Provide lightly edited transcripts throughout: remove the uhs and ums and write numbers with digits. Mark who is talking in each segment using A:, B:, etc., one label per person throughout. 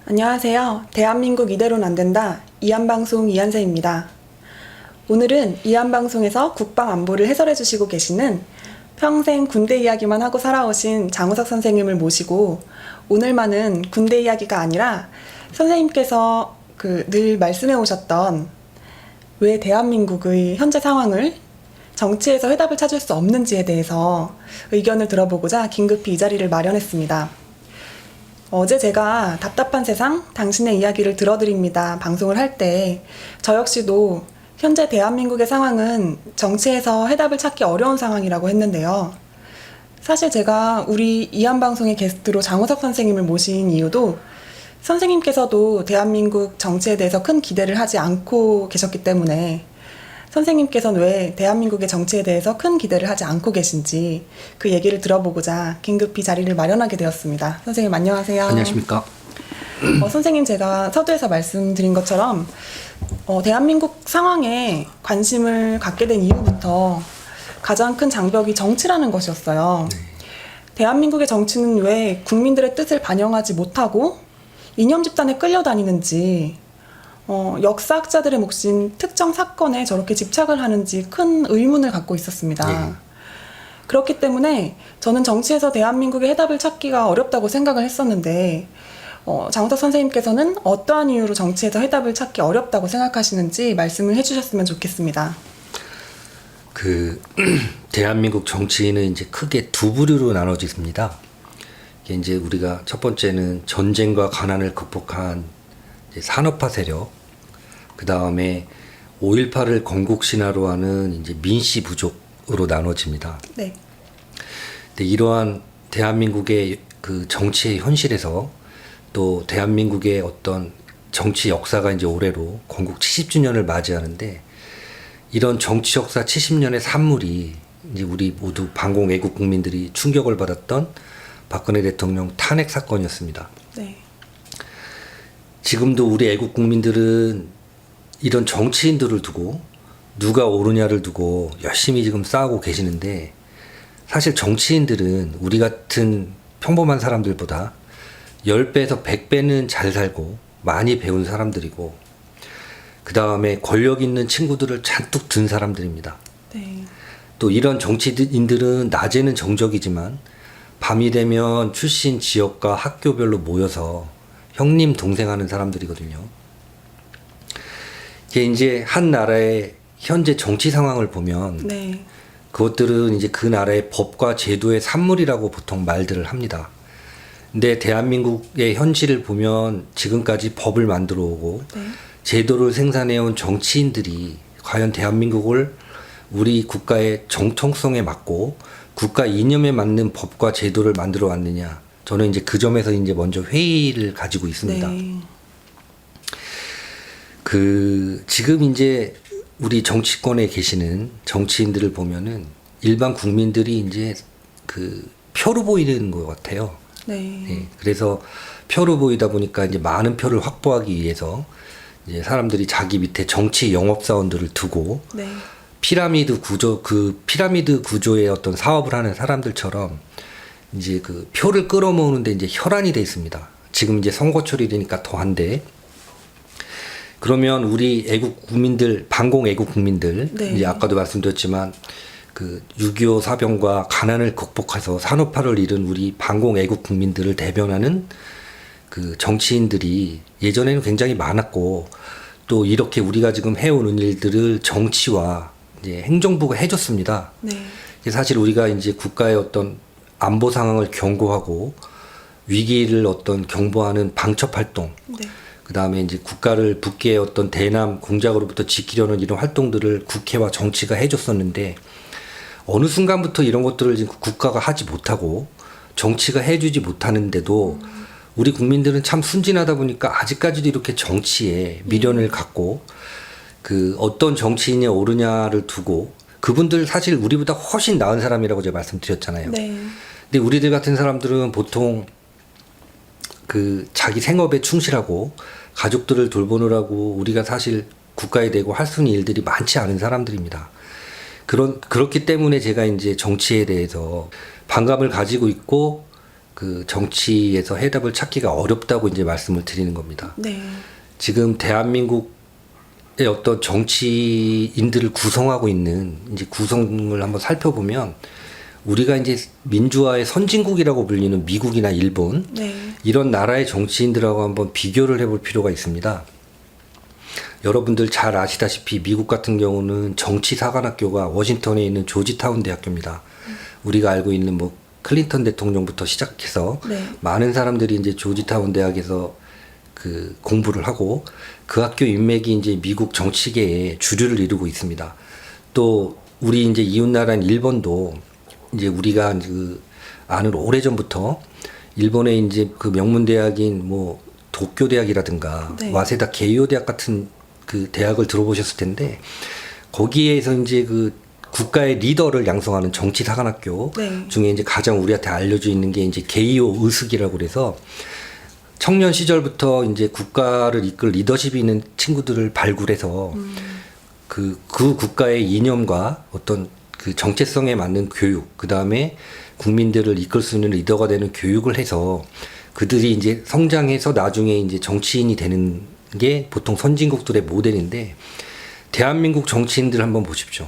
A: 안녕하세요. 대한민국 이대로는 안 된다. 이한방송 이한세입니다. 오늘은 이한방송에서 국방 안보를 해설해 주시고 계시는 평생 군대 이야기만 하고 살아오신 장우석 선생님을 모시고 오늘만은 군대 이야기가 아니라 선생님께서 늘 말씀해 오셨던 왜 대한민국의 현재 상황을 정치에서 해답을 찾을 수 없는지에 대해서 의견을 들어보고자 긴급히 이 자리를 마련했습니다. 어제 제가 답답한 세상 당신의 이야기를 들어드립니다 방송을 할 때 저 역시도 현재 대한민국의 상황은 정치에서 해답을 찾기 어려운 상황이라고 했는데요. 사실 제가 우리 이한방송의 게스트로 장우석 선생님을 모신 이유도 선생님께서도 대한민국 정치에 대해서 큰 기대를 하지 않고 계셨기 때문에 선생님께서는 왜 대한민국의 정치에 대해서 큰 기대를 하지 않고 계신지 그 얘기를 들어보고자 긴급히 자리를 마련하게 되었습니다. 선생님 안녕하세요.
B: 안녕하십니까.
A: 선생님 제가 서두에서 말씀드린 것처럼 대한민국 상황에 관심을 갖게 된 이후부터 가장 큰 장벽이 정치라는 것이었어요.
B: 네.
A: 대한민국의 정치는 왜 국민들의 뜻을 반영하지 못하고 이념 집단에 끌려다니는지 역사학자들의 몫인 특정 사건에 저렇게 집착을 하는지 큰 의문을 갖고 있었습니다.
B: 네.
A: 그렇기 때문에 저는 정치에서 대한민국의 해답을 찾기가 어렵다고 생각을 했었는데 장우석 선생님께서는 어떠한 이유로 정치에서 해답을 찾기 어렵다고 생각하시는지 말씀을 해주셨으면 좋겠습니다.
B: 대한민국 정치인은 이제 크게 두 부류로 나눠집니다. 이제 우리가 첫 번째는 전쟁과 가난을 극복한 산업화 세력, 그 다음에 5.18을 건국 신화로 하는 이제 민씨 부족으로 나눠집니다.
A: 네.
B: 근데 이러한 대한민국의 그 정치의 현실에서 또 대한민국의 어떤 정치 역사가 이제 올해로 건국 70주년을 맞이하는데 이런 정치 역사 70년의 산물이 이제 우리 모두 반공 애국 국민들이 충격을 받았던 박근혜 대통령 탄핵 사건이었습니다.
A: 네.
B: 지금도 우리 애국 국민들은 이런 정치인들을 두고 누가 옳으냐를 두고 열심히 지금 싸우고 계시는데 사실 정치인들은 우리 같은 평범한 사람들보다 10배에서 100배는 잘 살고 많이 배운 사람들이고 그 다음에 권력 있는 친구들을 잔뜩 든 사람들입니다.
A: 네.
B: 또 이런 정치인들은 낮에는 정적이지만 밤이 되면 출신 지역과 학교별로 모여서 형님 동생 하는 사람들이거든요. 이게 이제 한 나라의 현재 정치 상황을 보면
A: 네.
B: 그것들은 이제 그 나라의 법과 제도의 산물이라고 보통 말들을 합니다. 근데 대한민국의 현실을 보면 지금까지 법을 만들어 오고
A: 네.
B: 제도를 생산해온 정치인들이 과연 대한민국을 우리 국가의 정통성에 맞고 국가 이념에 맞는 법과 제도를 만들어 왔느냐. 저는 이제 그 점에서 이제 먼저 회의를 가지고 있습니다.
A: 네.
B: 지금 이제 우리 정치권에 계시는 정치인들을 보면은 일반 국민들이 이제 표로 보이는 것 같아요.
A: 네.
B: 네, 그래서 표로 보이다 보니까 이제 많은 표를 확보하기 위해서 이제 사람들이 자기 밑에 정치 영업사원들을 두고
A: 네.
B: 피라미드 구조의 어떤 사업을 하는 사람들처럼 이제 표를 끌어모으는데 이제 혈안이 돼 있습니다. 지금 이제 선거철이 되니까 더한데 그러면 우리 애국 국민들, 반공 애국 국민들,
A: 네.
B: 이제 아까도 말씀드렸지만 6.25 사병과 가난을 극복해서 산업화를 이룬 우리 반공 애국 국민들을 대변하는 정치인들이 예전에는 굉장히 많았고 또 이렇게 우리가 지금 해오는 일들을 정치와 이제 행정부가 해줬습니다.
A: 네.
B: 사실 우리가 이제 국가의 어떤 안보 상황을 경고하고 위기를 어떤 경보하는 방첩 활동,
A: 네.
B: 그 다음에 이제 국가를 북괴의 어떤 대남 공작으로부터 지키려는 이런 활동들을 국회와 정치가 해줬었는데 어느 순간부터 이런 것들을 지금 국가가 하지 못하고 정치가 해주지 못하는데도 우리 국민들은 참 순진하다 보니까 아직까지도 이렇게 정치에 미련을 갖고 어떤 정치인이 옳으냐를 두고 그분들 사실 우리보다 훨씬 나은 사람이라고 제가 말씀드렸잖아요.
A: 네.
B: 근데 우리들 같은 사람들은 보통 자기 생업에 충실하고 가족들을 돌보느라고 우리가 사실 국가에 대고 할 수 있는 일들이 많지 않은 사람들입니다. 그렇기 때문에 제가 이제 정치에 대해서 반감을 가지고 있고 그 정치에서 해답을 찾기가 어렵다고 이제 말씀을 드리는 겁니다.
A: 네.
B: 지금 대한민국의 어떤 정치인들을 구성하고 있는 이제 구성을 한번 살펴보면 우리가 이제 민주화의 선진국이라고 불리는 미국이나 일본
A: 네.
B: 이런 나라의 정치인들하고 한번 비교를 해볼 필요가 있습니다. 여러분들 잘 아시다시피 미국 같은 경우는 정치사관학교가 워싱턴에 있는 조지타운 대학교입니다. 우리가 알고 있는 뭐 클린턴 대통령부터 시작해서
A: 네.
B: 많은 사람들이 이제 조지타운 대학에서 그 공부를 하고 그 학교 인맥이 이제 미국 정치계에 주류를 이루고 있습니다. 또 우리 이제 이웃나라인 일본도 이제 우리가 그 아는 오래전부터 일본의 이제 그 명문 대학인 뭐 도쿄 대학이라든가
A: 네.
B: 와세다 게이오 대학 같은 그 대학을 들어보셨을 텐데 거기에서 이제 그 국가의 리더를 양성하는 정치사관학교
A: 네.
B: 중에 이제 가장 우리한테 알려져 있는 게 이제 게이오 의숙이라고 그래서 청년 시절부터 이제 국가를 이끌 리더십이 있는 친구들을 발굴해서 그 국가의 이념과 어떤 그 정체성에 맞는 교육, 그 다음에 국민들을 이끌 수 있는 리더가 되는 교육을 해서 그들이 이제 성장해서 나중에 이제 정치인이 되는 게 보통 선진국들의 모델인데 대한민국 정치인들 한번 보십시오.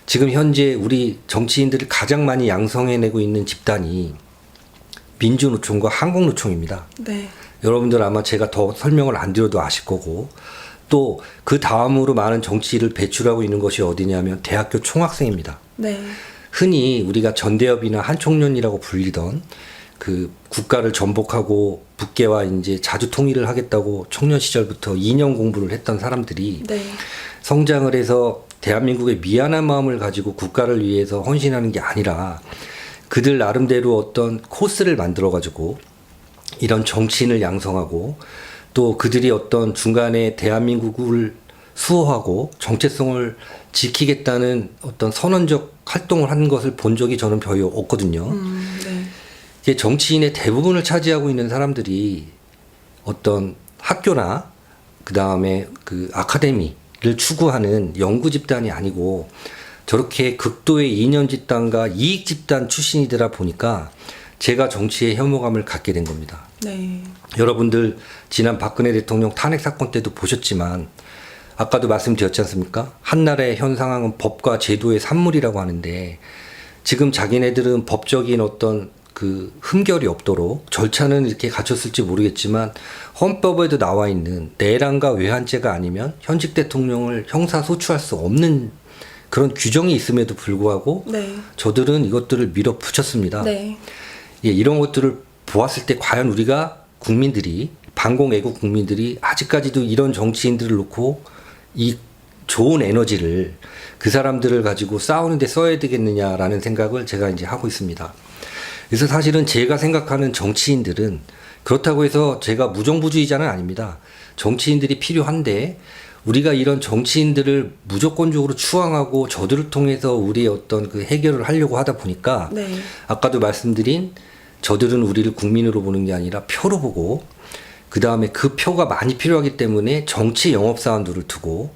B: 지금 현재 우리 정치인들을 가장 많이 양성해내고 있는 집단이 민주노총과 한국노총입니다.
A: 네.
B: 여러분들 아마 제가 더 설명을 안 드려도 아실 거고 또 그 다음으로 많은 정치인을 배출하고 있는 것이 어디냐면 대학교 총학생입니다.
A: 네.
B: 흔히 우리가 전대협이나 한총련이라고 불리던 그 국가를 전복하고 북계와 이제 자주 통일을 하겠다고 청년 시절부터 2년 공부를 했던 사람들이
A: 네.
B: 성장을 해서 대한민국의 미안한 마음을 가지고 국가를 위해서 헌신하는 게 아니라 그들 나름대로 어떤 코스를 만들어 가지고 이런 정치인을 양성하고 또 그들이 어떤 중간에 대한민국을 수호하고 정체성을 지키겠다는 어떤 선언적 활동을 하는 것을 본 적이 저는 별로 없거든요.
A: 네.
B: 이게 정치인의 대부분을 차지하고 있는 사람들이 어떤 학교나 그 다음에 그 아카데미를 추구하는 연구 집단이 아니고 저렇게 극도의 이념 집단과 이익 집단 출신이더라 보니까 제가 정치에 혐오감을 갖게 된 겁니다.
A: 네.
B: 여러분들 지난 박근혜 대통령 탄핵 사건 때도 보셨지만 아까도 말씀드렸지 않습니까? 한 나라의 현 상황은 법과 제도의 산물이라고 하는데 지금 자기네들은 법적인 어떤 그 흠결이 없도록 절차는 이렇게 갖췄을지 모르겠지만 헌법에도 나와 있는 내란과 외환죄가 아니면 현직 대통령을 형사 소추할 수 없는 그런 규정이 있음에도 불구하고
A: 네.
B: 저들은 이것들을 밀어붙였습니다.
A: 네.
B: 예, 이런 것들을 보았을 때 과연 우리가 국민들이 반공 애국 국민들이 아직까지도 이런 정치인들을 놓고 이 좋은 에너지를 그 사람들을 가지고 싸우는데 써야 되겠느냐라는 생각을 제가 이제 하고 있습니다. 그래서 사실은 제가 생각하는 정치인들은 그렇다고 해서 제가 무정부주의자는 아닙니다. 정치인들이 필요한데 우리가 이런 정치인들을 무조건적으로 추앙하고 저들을 통해서 우리의 어떤 그 해결을 하려고 하다 보니까
A: 네.
B: 아까도 말씀드린 저들은 우리를 국민으로 보는 게 아니라 표로 보고 그 다음에 그 표가 많이 필요하기 때문에 정치 영업사원들을 두고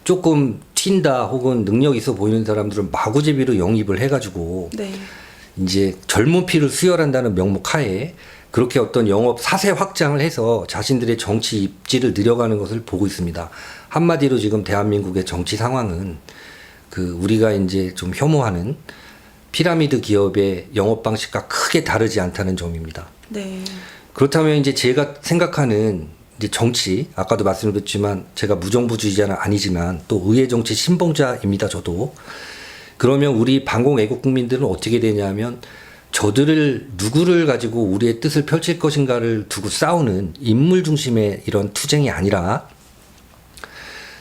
B: 조금 튄다 혹은 능력 있어 보이는 사람들은 마구제비로 영입을 해가지고
A: 네.
B: 이제 젊은 피를 수혈한다는 명목 하에 그렇게 어떤 영업 사세 확장을 해서 자신들의 정치 입지를 늘려가는 것을 보고 있습니다. 한마디로 지금 대한민국의 정치 상황은 그 우리가 이제 좀 혐오하는 피라미드 기업의 영업 방식과 크게 다르지 않다는 점입니다.
A: 네.
B: 그렇다면 이제 제가 생각하는 이제 정치, 아까도 말씀드렸지만 제가 무정부주의자는 아니지만 또 의회 정치 신봉자입니다. 저도. 그러면 우리 반공 애국 국민들은 어떻게 되냐면 저들을 누구를 가지고 우리의 뜻을 펼칠 것인가를 두고 싸우는 인물 중심의 이런 투쟁이 아니라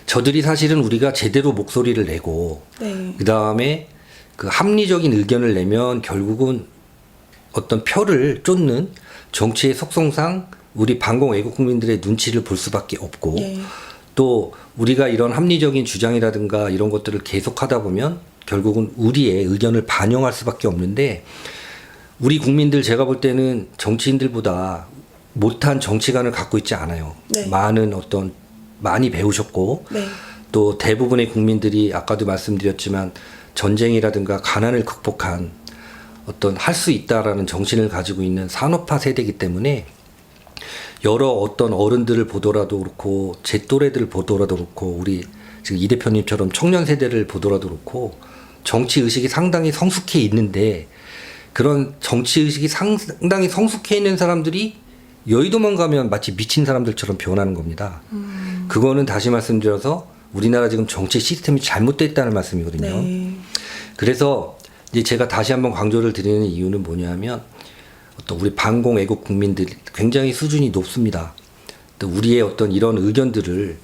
B: 저들이 사실은 우리가 제대로 목소리를 내고
A: 네.
B: 그 다음에 그 합리적인 의견을 내면 결국은 어떤 표를 쫓는 정치의 속성상 우리 반공 애국 국민들의 눈치를 볼 수밖에 없고
A: 예.
B: 또 우리가 이런 합리적인 주장이라든가 이런 것들을 계속하다 보면 결국은 우리의 의견을 반영할 수밖에 없는데 우리 국민들 제가 볼 때는 정치인들보다 못한 정치관을 갖고 있지 않아요.
A: 네.
B: 많이 배우셨고
A: 네.
B: 또 대부분의 국민들이 아까도 말씀드렸지만 전쟁이라든가 가난을 극복한 어떤 할 수 있다라는 정신을 가지고 있는 산업화 세대이기 때문에 여러 어떤 어른들을 보더라도 그렇고 제 또래들을 보더라도 그렇고 우리 지금 이 대표님처럼 청년 세대를 보더라도 그렇고 정치 의식이 상당히 성숙해 있는데 그런 정치 의식이 상당히 성숙해 있는 사람들이 여의도만 가면 마치 미친 사람들처럼 변하는 겁니다. 그거는 다시 말씀드려서 우리나라 지금 정치 시스템이 잘못됐다는 말씀이거든요.
A: 네.
B: 그래서 이제 제가 다시 한번 강조를 드리는 이유는 뭐냐면 어떤 우리 반공 애국 국민들이 굉장히 수준이 높습니다. 또 우리의 어떤 이런 의견들을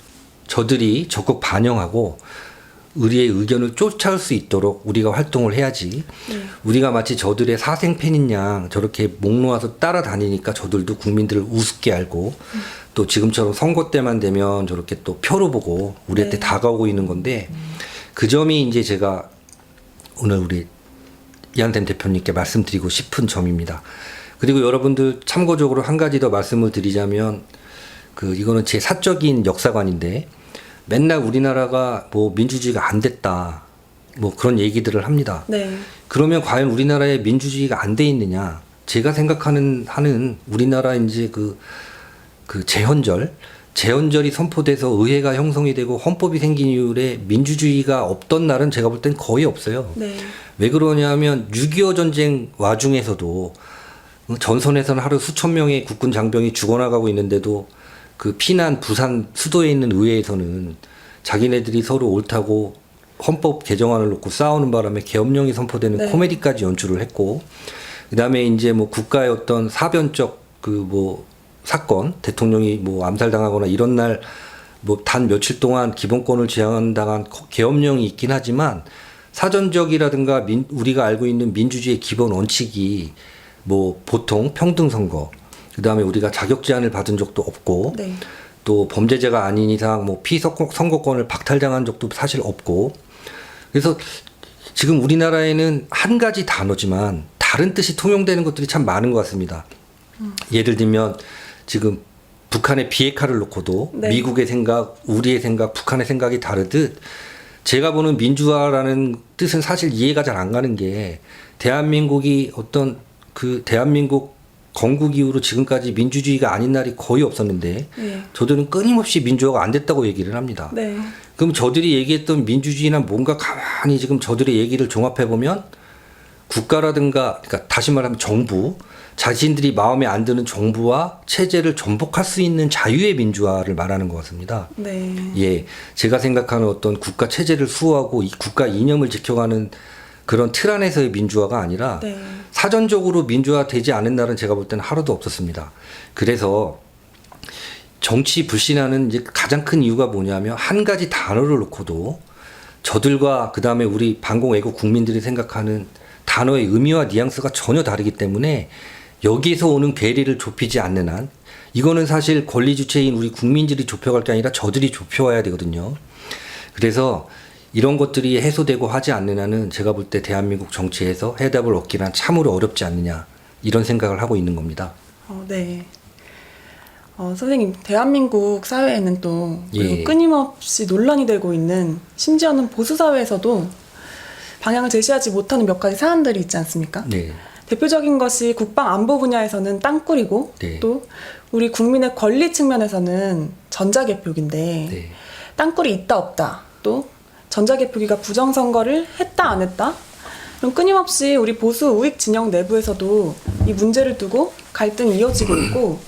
B: 저들이 적극 반영하고 우리의 의견을 쫓아올 수 있도록 우리가 활동을 해야지. 우리가 마치 저들의 사생팬인 양 저렇게 목 놓아서 따라다니니까 저들도 국민들을 우습게 알고 또 지금처럼 선거 때만 되면 저렇게 또 표로 보고 우리한테 다가오고 있는 건데 그 점이 이제 제가 오늘 우리 이한샘 대표님께 말씀드리고 싶은 점입니다. 그리고 여러분들 참고적으로 한 가지 더 말씀을 드리자면 이거는 제 사적인 역사관인데 맨날 우리나라가 뭐 민주주의가 안 됐다 뭐 그런 얘기들을 합니다.
A: 네.
B: 그러면 과연 우리나라에 민주주의가 안 돼 있느냐? 제가 생각하는 우리나라 이제 그 재헌절이 선포돼서 의회가 형성이 되고 헌법이 생긴 이후에 민주주의가 없던 날은 제가 볼 땐 거의 없어요.
A: 네.
B: 왜 그러냐면 6.25 전쟁 와중에서도 전선에서는 하루 수천 명의 국군 장병이 죽어나가고 있는데도 그 피난 부산 수도에 있는 의회에서는 자기네들이 서로 옳다고 헌법 개정안을 놓고 싸우는 바람에 계엄령이 선포되는
A: 네.
B: 코미디까지 연출을 했고 그다음에 이제 뭐 국가의 어떤 사변적 사건 대통령이 뭐 암살당하거나 이런 날 뭐 단 며칠 동안 기본권을 제한당한 계엄령이 있긴 하지만 사전적이라든가 우리가 알고 있는 민주주의의 기본 원칙이 뭐 보통 평등 선거 그다음에 우리가 자격 제한을 받은 적도 없고
A: 네.
B: 또 범죄자가 아닌 이상 뭐 피선거권을 박탈당한 적도 사실 없고 그래서 지금 우리나라에는 한 가지 단어지만 다른 뜻이 통용되는 것들이 참 많은 것 같습니다. 예를 들면 지금 북한의 비핵화를 놓고도
A: 네.
B: 미국의 생각, 우리의 생각, 북한의 생각이 다르듯 제가 보는 민주화라는 뜻은 사실 이해가 잘 안 가는 게 대한민국이 어떤 대한민국 건국 이후로 지금까지 민주주의가 아닌 날이 거의 없었는데
A: 네.
B: 저들은 끊임없이 민주화가 안 됐다고 얘기를 합니다.
A: 네.
B: 그럼 저들이 얘기했던 민주주의나 뭔가 가만히 지금 저들의 얘기를 종합해 보면 국가라든가 그러니까 다시 말하면 정부 자신들이 마음에 안 드는 정부와 체제를 전복할 수 있는 자유의 민주화를 말하는 것 같습니다.
A: 네.
B: 예, 제가 생각하는 어떤 국가 체제를 수호하고 이 국가 이념을 지켜가는 그런 틀 안에서의 민주화가 아니라
A: 네.
B: 사전적으로 민주화되지 않은 날은 제가 볼 때는 하루도 없었습니다. 그래서 정치 불신하는 이제 가장 큰 이유가 뭐냐면 한 가지 단어를 놓고도 저들과 그 다음에 우리 반공 애국 국민들이 생각하는 단어의 의미와 뉘앙스가 전혀 다르기 때문에 여기에서 오는 괴리를 좁히지 않는 한 이거는 사실 권리 주체인 우리 국민들이 좁혀갈 게 아니라 저들이 좁혀와야 되거든요. 그래서 이런 것들이 해소되고 하지 않는 한은 제가 볼 때 대한민국 정치에서 해답을 얻기란 참으로 어렵지 않느냐 이런 생각을 하고 있는 겁니다.
A: 네. 선생님, 대한민국 사회에는 또
B: 예.
A: 끊임없이 논란이 되고 있는 심지어는 보수 사회에서도 방향을 제시하지 못하는 몇 가지 사안들이 있지 않습니까?
B: 네.
A: 대표적인 것이 국방 안보 분야에서는 땅굴이고
B: 네.
A: 또 우리 국민의 권리 측면에서는 전자개표기인데
B: 네.
A: 땅굴이 있다 없다 또 전자개표기가 부정선거를 했다 안 했다 그럼 끊임없이 우리 보수 우익 진영 내부에서도 이 문제를 두고 갈등이 이어지고 있고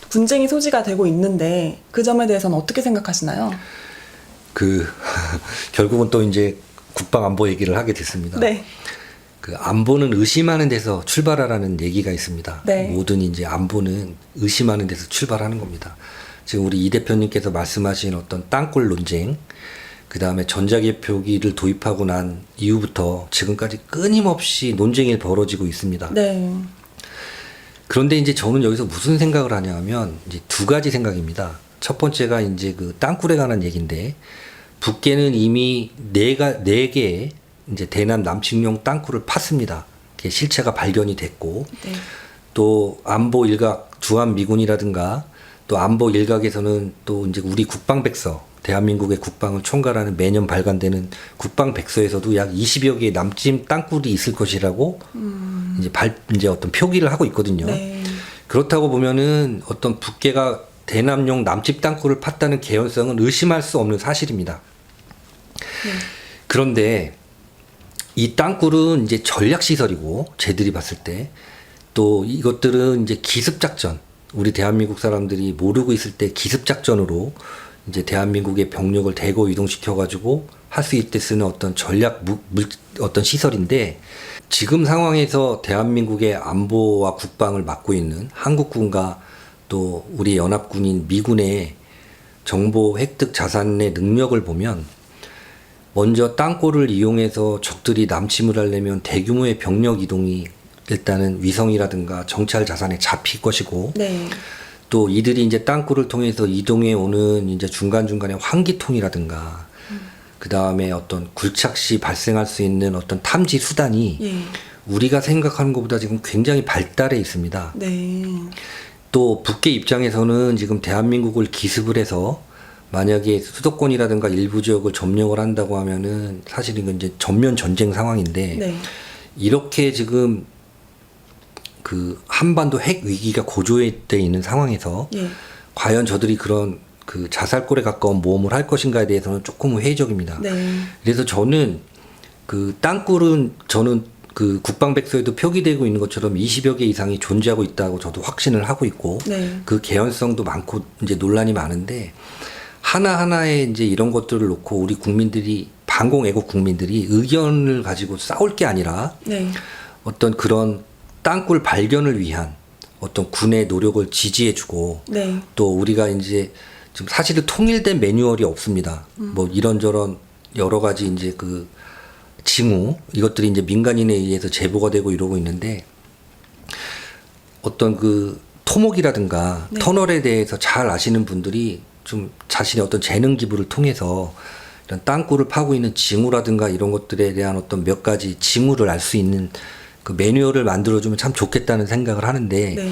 A: 분쟁이 소지가 되고 있는데 그 점에 대해서는 어떻게 생각하시나요?
B: 결국은 또 이제 국방 안보 얘기를 하게 됐습니다.
A: 네.
B: 안보는 의심하는 데서 출발하라는 얘기가 있습니다.
A: 네.
B: 모든 이제 안보는 의심하는 데서 출발하는 겁니다. 지금 우리 이 대표님께서 말씀하신 어떤 땅굴 논쟁, 그 다음에 전자개표기를 도입하고 난 이후부터 지금까지 끊임없이 논쟁이 벌어지고 있습니다.
A: 네.
B: 그런데 이제 저는 여기서 무슨 생각을 하냐 하면 이제 두 가지 생각입니다. 첫 번째가 이제 땅굴에 관한 얘기인데 북계는 이미 네 개의 이제 대남 남측용 땅굴을 팠습니다. 그게 실체가 발견이 됐고
A: 네.
B: 또 안보 일각 주한미군이라든가 또 안보 일각에서는 또 이제 우리 국방백서 대한민국의 국방을 총괄하는 매년 발간되는 국방백서에서도 약 20여 개의 남찜 땅굴이 있을 것이라고 이제 어떤 표기를 하고 있거든요.
A: 네.
B: 그렇다고 보면은 어떤 북계가 대남용 남집 땅굴을 팠다는 개연성은 의심할 수 없는 사실입니다.
A: 네.
B: 그런데 이 땅굴은 이제 전략 시설이고 쟤들이 봤을 때 또 이것들은 이제 기습 작전, 우리 대한민국 사람들이 모르고 있을 때 기습 작전으로 이제 대한민국의 병력을 대거 이동시켜 가지고 할 수 있을 때 쓰는 어떤 전략 어떤 시설인데, 지금 상황에서 대한민국의 안보와 국방을 맡고 있는 한국군과 또 우리 연합군인 미군의 정보 획득 자산의 능력을 보면, 먼저 땅굴을 이용해서 적들이 남침을 하려면 대규모의 병력 이동이 일단은 위성이라든가 정찰 자산에 잡힐 것이고,
A: 네.
B: 또 이들이 이제 땅굴을 통해서 이동해 오는 이제 중간중간에 환기통이라든가 그 다음에 어떤 굴착 시 발생할 수 있는 어떤 탐지 수단이
A: 예.
B: 우리가 생각하는 것보다 지금 굉장히 발달해 있습니다.
A: 네.
B: 또 북계 입장에서는 지금 대한민국을 기습을 해서 만약에 수도권이라든가 일부 지역을 점령을 한다고 하면은 사실 이건 이제 전면 전쟁 상황인데,
A: 네.
B: 이렇게 지금 그 한반도 핵 위기가 고조돼 있는 상황에서
A: 예.
B: 과연 저들이 그런 그 자살골에 가까운 모험을 할 것인가에 대해서는 조금 회의적입니다.
A: 네.
B: 그래서 저는 그 땅굴은 저는 그 국방백서에도 표기되고 있는 것처럼 20여 개 이상이 존재하고 있다고 저도 확신을 하고 있고,
A: 네.
B: 그 개연성도 많고 이제 논란이 많은데, 하나하나의 이제 이런 것들을 놓고 우리 국민들이, 반공 애국 국민들이 의견을 가지고 싸울 게 아니라
A: 네.
B: 어떤 그런 땅굴 발견을 위한 어떤 군의 노력을 지지해주고,
A: 네.
B: 또 우리가 이제 지금 사실은 통일된 매뉴얼이 없습니다. 뭐 이런저런 여러 가지 이제 그 징후, 이것들이 이제 민간인에 의해서 제보가 되고 이러고 있는데, 어떤 그 토목이라든가
A: 네.
B: 터널에 대해서 잘 아시는 분들이 좀 자신의 어떤 재능 기부를 통해서 이런 땅굴을 파고 있는 징후라든가 이런 것들에 대한 어떤 몇 가지 징후를 알 수 있는 그 매뉴얼을 만들어주면 참 좋겠다는 생각을 하는데,
A: 네.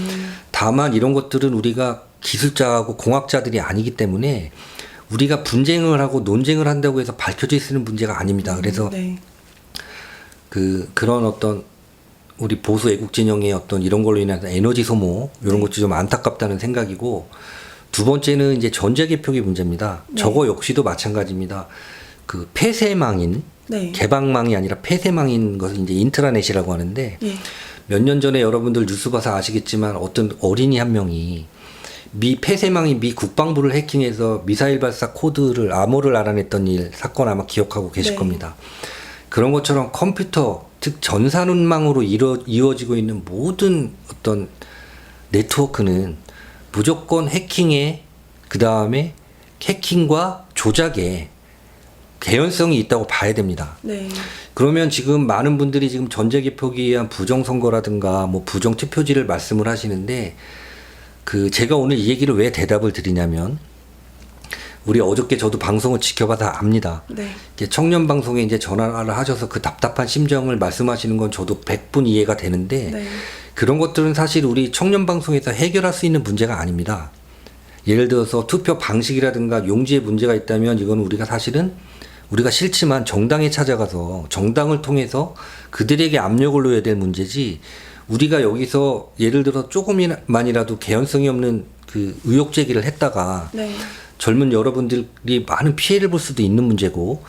B: 다만 이런 것들은 우리가 기술자하고 공학자들이 아니기 때문에 우리가 분쟁을 하고 논쟁을 한다고 해서 밝혀져 있는 문제가 아닙니다. 그래서
A: 네.
B: 그런 어떤 우리 보수 애국 진영의 어떤 이런 걸로 인해서 에너지 소모 이런
A: 네.
B: 것도 좀 안타깝다는 생각이고, 두 번째는 이제 전제 개표기 문제입니다.
A: 네.
B: 저거 역시도 마찬가지입니다. 그 폐쇄망인,
A: 네.
B: 개방망이 아니라 폐쇄망인 것을 이제 인트라넷이라고 하는데,
A: 예.
B: 몇 년 전에 여러분들 뉴스 봐서 아시겠지만 어떤 어린이 한 명이 미 폐쇄망인 미 국방부를 해킹해서 미사일 발사 코드를 암호를 알아냈던 사건 아마 기억하고 계실
A: 네.
B: 겁니다. 그런 것처럼 컴퓨터, 즉 전산운망으로 이루어지고 있는 모든 어떤 네트워크는 무조건 해킹에, 그 다음에 해킹과 조작에 개연성이 있다고 봐야 됩니다.
A: 네.
B: 그러면 지금 많은 분들이 지금 전제 개표기에 의한 부정선거라든가 뭐 부정투표지를 말씀을 하시는데, 그 제가 오늘 이 얘기를 왜 대답을 드리냐면, 우리 어저께 저도 방송을 지켜봐서 압니다.
A: 네.
B: 이제 청년 방송에 이제 전화를 하셔서 그 답답한 심정을 말씀하시는 건 저도 100분 이해가 되는데,
A: 네.
B: 그런 것들은 사실 우리 청년 방송에서 해결할 수 있는 문제가 아닙니다. 예를 들어서 투표 방식이라든가 용지에 문제가 있다면 이건 우리가 사실은 우리가 싫지만 정당에 찾아가서 정당을 통해서 그들에게 압력을 넣어야 될 문제지, 우리가 여기서 예를 들어 조금만이라도 개연성이 없는 그 의혹 제기를 했다가
A: 네.
B: 젊은 여러분들이 많은 피해를 볼 수도 있는 문제고,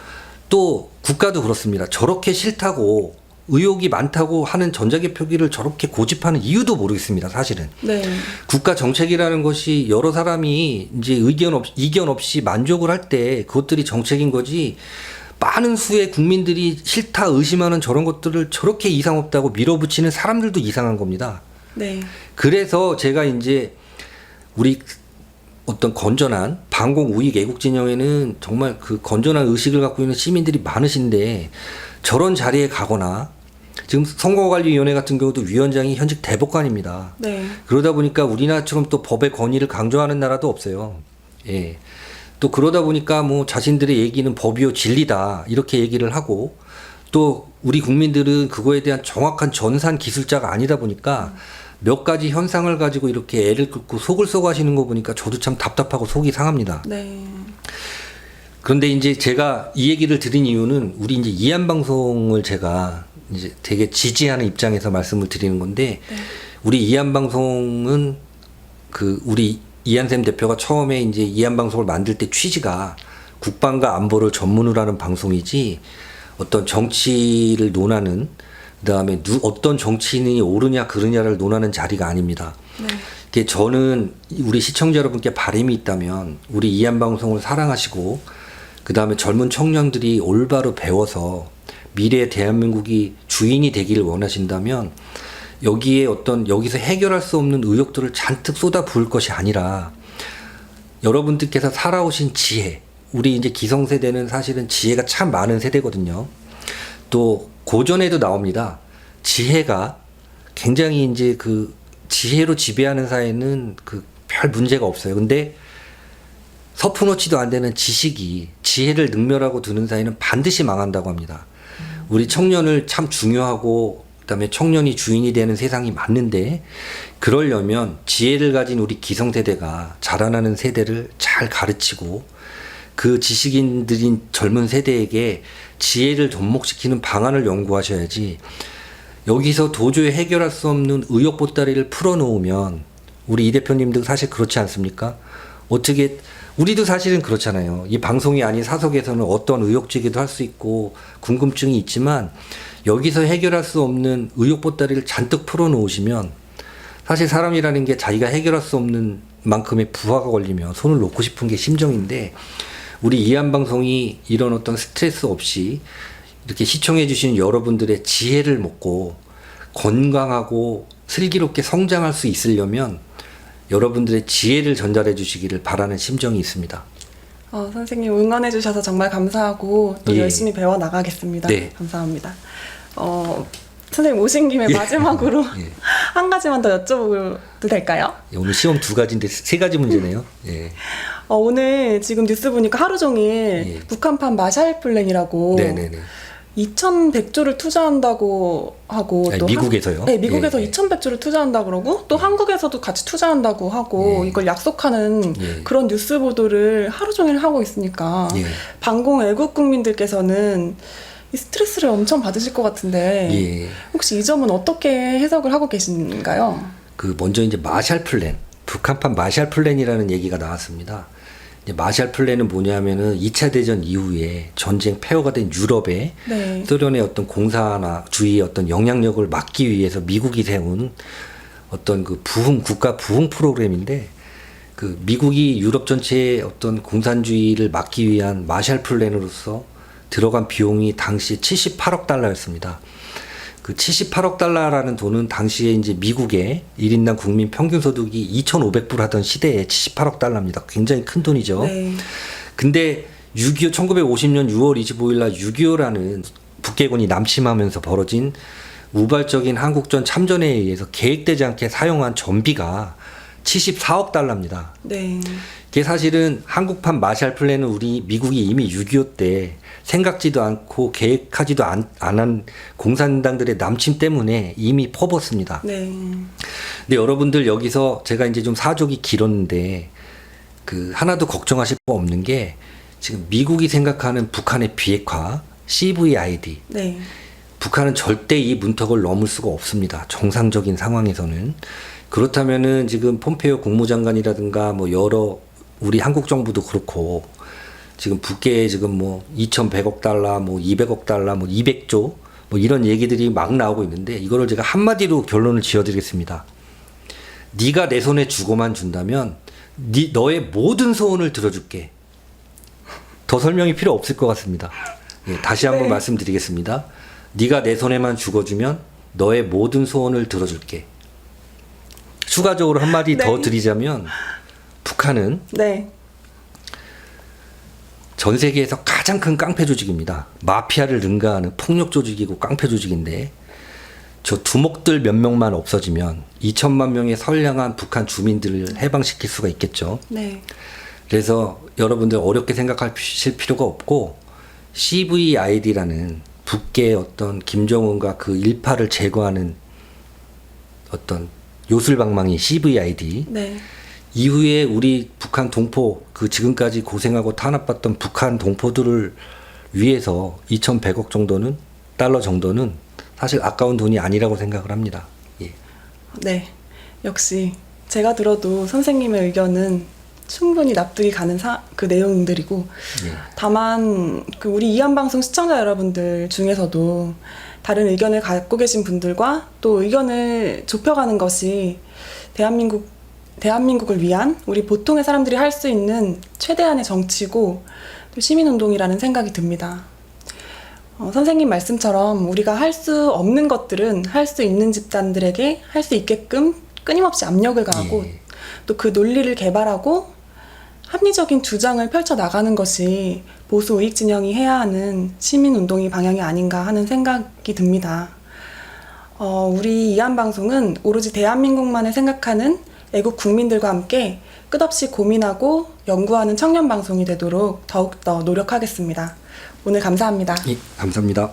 B: 또 국가도 그렇습니다. 저렇게 싫다고 의혹이 많다고 하는 전자개표기를 저렇게 고집하는 이유도 모르겠습니다, 사실은.
A: 네.
B: 국가 정책이라는 것이 여러 사람이 이제 이견 없이 만족을 할 때 그것들이 정책인 거지, 많은 수의 국민들이 싫다 의심하는 저런 것들을 저렇게 이상 없다고 밀어붙이는 사람들도 이상한 겁니다.
A: 네.
B: 그래서 제가 이제 우리 어떤 건전한 반공 우익 애국 진영에는 정말 그 건전한 의식을 갖고 있는 시민들이 많으신데, 저런 자리에 가거나, 지금 선거관리위원회 같은 경우도 위원장이 현직 대법관입니다.
A: 네.
B: 그러다 보니까 우리나라처럼 또 법의 권위를 강조하는 나라도 없어요. 예. 또 그러다 보니까 뭐 자신들의 얘기는 법이요 진리다 이렇게 얘기를 하고, 또 우리 국민들은 그거에 대한 정확한 전산 기술자가 아니다 보니까 몇 가지 현상을 가지고 이렇게 애를 끓고 속을 썩어 하시는 거 보니까 저도 참 답답하고 속이 상합니다.
A: 네.
B: 그런데 이제 제가 이 얘기를 드린 이유는 우리 이제 이한 방송을 제가 이제 되게 지지하는 입장에서 말씀을 드리는 건데
A: 네.
B: 우리 이한 방송은 그 우리 이한샘 대표가 처음에 이제 이한 방송을 만들 때 취지가 국방과 안보를 전문으로 하는 방송이지 어떤 정치를 논하는 그다음에 어떤 정치인이 옳으냐 그르냐를 논하는 자리가 아닙니다.
A: 네.
B: 저는 우리 시청자 여러분께 바람이 있다면 우리 이한 방송을 사랑하시고 그다음에 젊은 청년들이 올바로 배워서 미래의 대한민국이 주인이 되기를 원하신다면 여기에 여기서 해결할 수 없는 의혹들을 잔뜩 쏟아 부을 것이 아니라 여러분들께서 살아오신 지혜, 우리 이제 기성세대는 사실은 지혜가 참 많은 세대거든요. 또 고전에도 나옵니다. 지혜가 굉장히 이제 그 지혜로 지배하는 사회는 그 별 문제가 없어요. 근데 서푼어치도 안 되는 지식이 지혜를 능멸하고 두는 사회는 반드시 망한다고 합니다. 우리 청년을 참 중요하고 그다음에 청년이 주인이 되는 세상이 맞는데 그러려면 지혜를 가진 우리 기성세대가 자라나는 세대를 잘 가르치고 그 지식인들인 젊은 세대에게 지혜를 접목시키는 방안을 연구하셔야지 여기서 도저히 해결할 수 없는 의혹 보따리를 풀어놓으면 우리 이 대표님도 사실 그렇지 않습니까? 어떻게 우리도 사실은 그렇잖아요. 이 방송이 아닌 사석에서는 어떤 의혹제기도 할 수 있고 궁금증이 있지만 여기서 해결할 수 없는 의혹 보따리를 잔뜩 풀어놓으시면 사실 사람이라는 게 자기가 해결할 수 없는 만큼의 부하가 걸리면 손을 놓고 싶은 게 심정인데 우리 이한 방송이 이런 어떤 스트레스 없이 이렇게 시청해 주시는 여러분들의 지혜를 먹고 건강하고 슬기롭게 성장할 수 있으려면 여러분들의 지혜를 전달해 주시기를 바라는 심정이 있습니다.
A: 선생님 응원해 주셔서 정말 감사하고 또
B: 예.
A: 열심히 배워 나가겠습니다.
B: 네.
A: 감사합니다. 선생님 오신 김에 마지막으로
B: 예.
A: 한 가지만 더 여쭤봐도 될까요?
B: 오늘 시험 2가지인데 3가지 문제네요. 예.
A: 오늘 지금 뉴스 보니까 하루 종일
B: 예.
A: 북한판 마샬 플랜이라고
B: 네네네.
A: 2,100조를 투자한다고 하고
B: 아니,
A: 또
B: 미국에서요?
A: 네, 미국에서
B: 예, 예.
A: 2,100조를 투자한다고 그러고 또 한국에서도 같이 투자한다고 하고
B: 예.
A: 이걸 약속하는
B: 예.
A: 그런 뉴스 보도를 하루 종일 하고 있으니까
B: 예.
A: 방공 애국 국민들께서는 이 스트레스를 엄청 받으실 것 같은데
B: 예.
A: 혹시 이 점은 어떻게 해석을 하고 계신가요?
B: 그 먼저 이제 마샬 플랜, 북한판 마샬 플랜이라는 얘기가 나왔습니다. 이제 마샬 플랜은 뭐냐면은 2차 대전 이후에 전쟁 폐허가 된 유럽에
A: 네.
B: 소련의 어떤 공산화주의의 어떤 영향력을 막기 위해서 미국이 세운 어떤 그 국가 부흥 프로그램인데 그 미국이 유럽 전체의 어떤 공산주의를 막기 위한 마샬 플랜으로서 들어간 비용이 당시 78억 달러였습니다. 그 78억 달러라는 돈은 당시에 이제 미국의 1인당 국민 평균 소득이 2,500불 하던 시대에 78억 달러입니다. 굉장히 큰 돈이죠.
A: 네.
B: 근데 6.25, 1950년 6월 25일 날 6.25라는 북괴군이 남침하면서 벌어진 우발적인 한국전 참전에 의해서 계획되지 않게 사용한 전비가 74억 달러입니다.
A: 네.
B: 그게 사실은 한국판 마샬 플랜은 우리 미국이 이미 6.25 때 생각지도 않고 계획하지도 않은 공산당들의 남침 때문에 이미 퍼붓습니다.
A: 네.
B: 근데 여러분들 여기서 제가 이제 좀 사족이 길었는데 그 하나도 걱정하실 거 없는 게 지금 미국이 생각하는 북한의 비핵화 CVID
A: 네.
B: 북한은 절대 이 문턱을 넘을 수가 없습니다. 정상적인 상황에서는. 그렇다면은 지금 폼페이오 국무장관이라든가 뭐 여러 우리 한국 정부도 그렇고 지금 북계에 지금 뭐 2,100억 달러, 뭐 200억 달러, 뭐 200조 뭐 이런 얘기들이 막 나오고 있는데 이거를 제가 한마디로 결론을 지어드리겠습니다. 네가 내 손에 주고만 준다면 너의 모든 소원을 들어줄게. 더 설명이 필요 없을 것 같습니다. 예, 다시 한번
A: 네.
B: 말씀드리겠습니다. 네가 내 손에만 죽어주면 너의 모든 소원을 들어줄게. 추가적으로 한마디
A: 네.
B: 더 드리자면 북한은
A: 네.
B: 전 세계에서 가장 큰 깡패 조직입니다. 마피아를 능가하는 폭력 조직이고 깡패 조직인데 저 두목들 몇 명만 없어지면 2천만 명의 선량한 북한 주민들을 해방시킬 수가 있겠죠.
A: 네.
B: 그래서 여러분들 어렵게 생각하실 필요가 없고 CVID라는 북계의 어떤 김정은과 그 일파를 제거하는 어떤 요술방망이 CVID
A: 네.
B: 이후에 우리 북한 동포 그 지금까지 고생하고 탄압받던 북한 동포들을 위해서 2,100억 정도는 달러 정도는 사실 아까운 돈이 아니라고 생각을 합니다. 예.
A: 네, 역시 제가 들어도 선생님의 의견은 충분히 납득이 가는 그 내용들이고
B: 예.
A: 다만 그 우리 이한방송 시청자 여러분들 중에서도 다른 의견을 갖고 계신 분들과 또 의견을 좁혀가는 것이 대한민국을 위한 우리 보통의 사람들이 할 수 있는 최대한의 정치고 또 시민운동이라는 생각이 듭니다. 선생님 말씀처럼 우리가 할 수 없는 것들은 할 수 있는 집단들에게 할 수 있게끔 끊임없이 압력을 가하고
B: 예.
A: 또 그 논리를 개발하고 합리적인 주장을 펼쳐 나가는 것이 보수 우익 진영이 해야 하는 시민운동의 방향이 아닌가 하는 생각이 듭니다. 우리 이한방송은 오로지 대한민국만을 생각하는 애국 국민들과 함께 끝없이 고민하고 연구하는 청년 방송이 되도록 더욱더 노력하겠습니다. 오늘 감사합니다.
B: 예, 감사합니다.